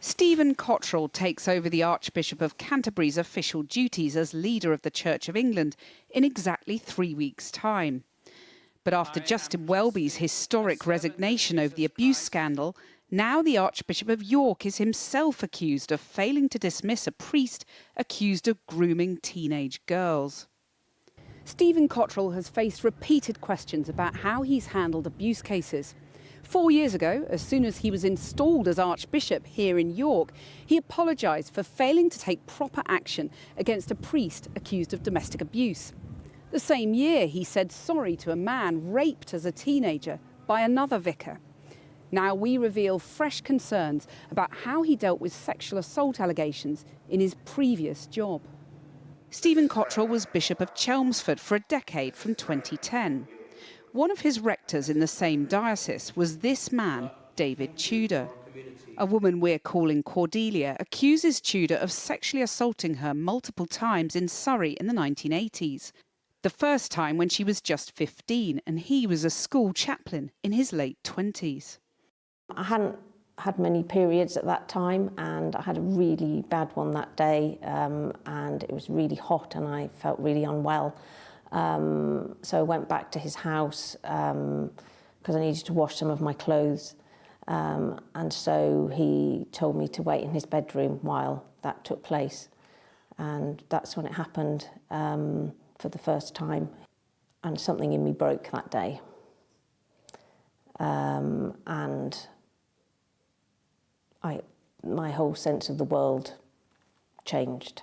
Stephen Cottrell takes over the Archbishop of Canterbury's official duties as leader of the Church of England in exactly 3 weeks' time. But after Justin Welby's historic resignation over the abuse scandal, now the Archbishop of York is himself accused of failing to dismiss a priest accused of grooming teenage girls. Stephen Cottrell has faced repeated questions about how he's handled abuse cases. 4 years ago, as soon as he was installed as Archbishop here in York, he apologised for failing to take proper action against a priest accused of domestic abuse. The same year, he said sorry to a man raped as a teenager by another vicar. Now we reveal fresh concerns about how he dealt with sexual assault allegations in his previous job. Stephen Cottrell was Bishop of Chelmsford for a decade from 2010. One of his rectors in the same diocese was this man, David Tudor. A woman we're calling Cordelia accuses Tudor of sexually assaulting her multiple times in Surrey in the 1980s. The first time when she was just 15 and he was a school chaplain in his late 20s. I hadn't had many periods at that time, and I had a really bad one that day, and it was really hot and I felt really unwell. So I went back to his house because I needed to wash some of my clothes, and so he told me to wait in his bedroom while that took place, and that's when it happened for the first time, and something in me broke that day, and my whole sense of the world changed.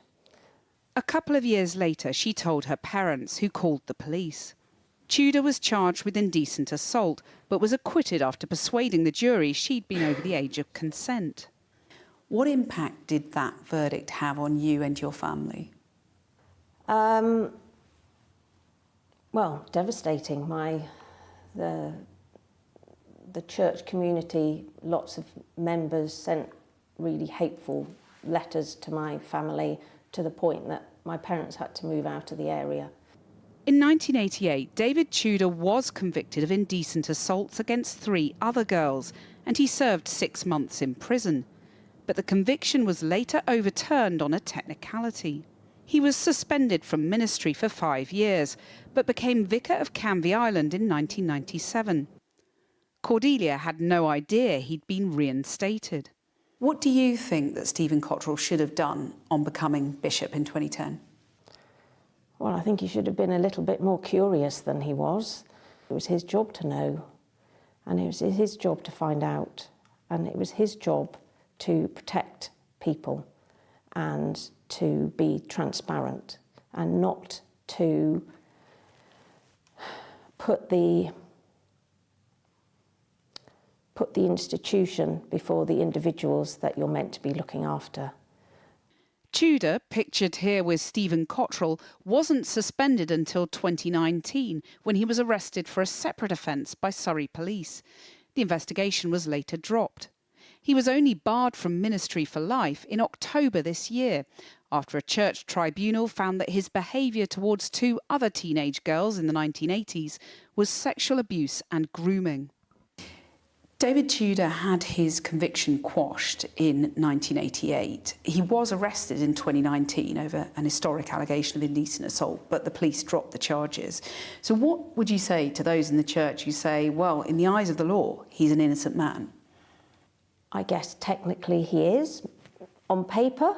A couple of years later, she told her parents, who called the police. Tudor was charged with indecent assault, but was acquitted after persuading the jury she'd been over the age of consent. What impact did that verdict have on you and your family? Well, devastating. The church community, lots of members sent really hateful letters to my family, to the point that my parents had to move out of the area. In 1988, David Tudor was convicted of indecent assaults against 3 other girls, and he served 6 months in prison. But the conviction was later overturned on a technicality. He was suspended from ministry for 5 years, but became vicar of Canvey Island in 1997. Cordelia had no idea he'd been reinstated. What do you think that Stephen Cottrell should have done on becoming bishop in 2010? Well, I think he should have been a little bit more curious than he was. It was his job to know, and it was his job to find out, and it was his job to protect people and to be transparent and not to put the institution before the individuals that you're meant to be looking after. Tudor, pictured here with Stephen Cottrell, wasn't suspended until 2019, when he was arrested for a separate offence by Surrey police. The investigation was later dropped. He was only barred from ministry for life in October this year, after a church tribunal found that his behaviour towards 2 other teenage girls in the 1980s was sexual abuse and grooming. David Tudor had his conviction quashed in 1988. He was arrested in 2019 over an historic allegation of indecent assault, but the police dropped the charges. So what would you say to those in the church who say, well, in the eyes of the law, he's an innocent man? I guess technically he is, on paper,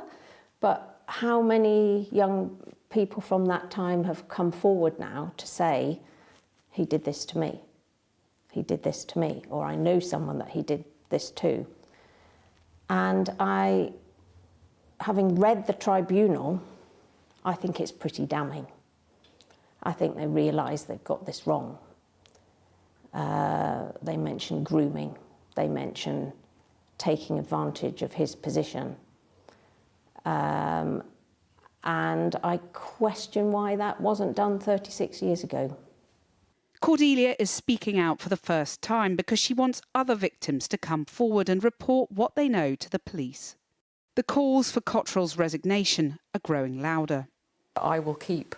but how many young people from that time have come forward now to say, he did this to me? He did this to me, or I know someone that he did this to. And having read the tribunal, I think it's pretty damning. I think they realise they've got this wrong. They mention grooming, they mention taking advantage of his position. And I question why that wasn't done 36 years ago. Cordelia is speaking out for the first time because she wants other victims to come forward and report what they know to the police. The calls for Cottrell's resignation are growing louder. I will keep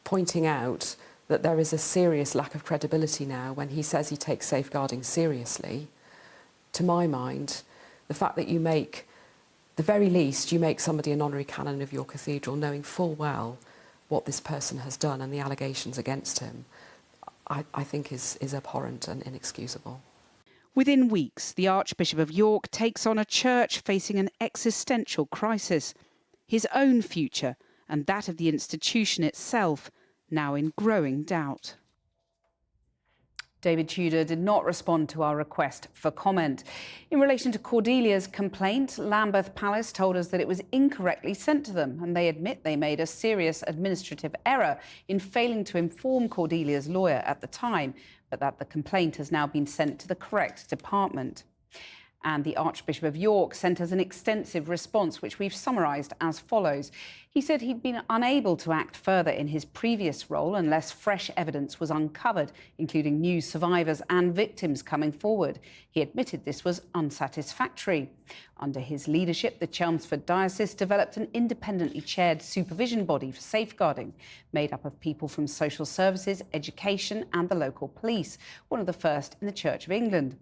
pointing out that there is a serious lack of credibility now when he says he takes safeguarding seriously. To my mind, the fact that you make, the very least, you make somebody an honorary canon of your cathedral, knowing full well what this person has done and the allegations against him, I think is abhorrent and inexcusable. Within weeks, the Archbishop of York takes on a church facing an existential crisis. His own future and that of the institution itself now in growing doubt. David Tudor did not respond to our request for comment. In relation to Cordelia's complaint, Lambeth Palace told us that it was incorrectly sent to them, and they admit they made a serious administrative error in failing to inform Cordelia's lawyer at the time, but that the complaint has now been sent to the correct department. And the Archbishop of York sent us an extensive response, which we've summarised as follows. He said he'd been unable to act further in his previous role unless fresh evidence was uncovered, including new survivors and victims coming forward. He admitted this was unsatisfactory. Under his leadership, the Chelmsford diocese developed an independently chaired supervision body for safeguarding, made up of people from social services, education and the local police, one of the first in the Church of England.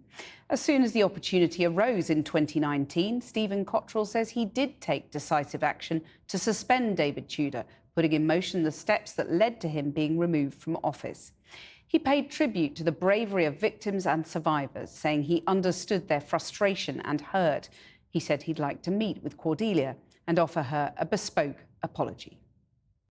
As soon as the opportunity arose in 2019, Stephen Cottrell says he did take decisive action to suspend David Tudor, putting in motion the steps that led to him being removed from office. He paid tribute to the bravery of victims and survivors, saying he understood their frustration and hurt. He said he'd like to meet with Cordelia and offer her a bespoke apology.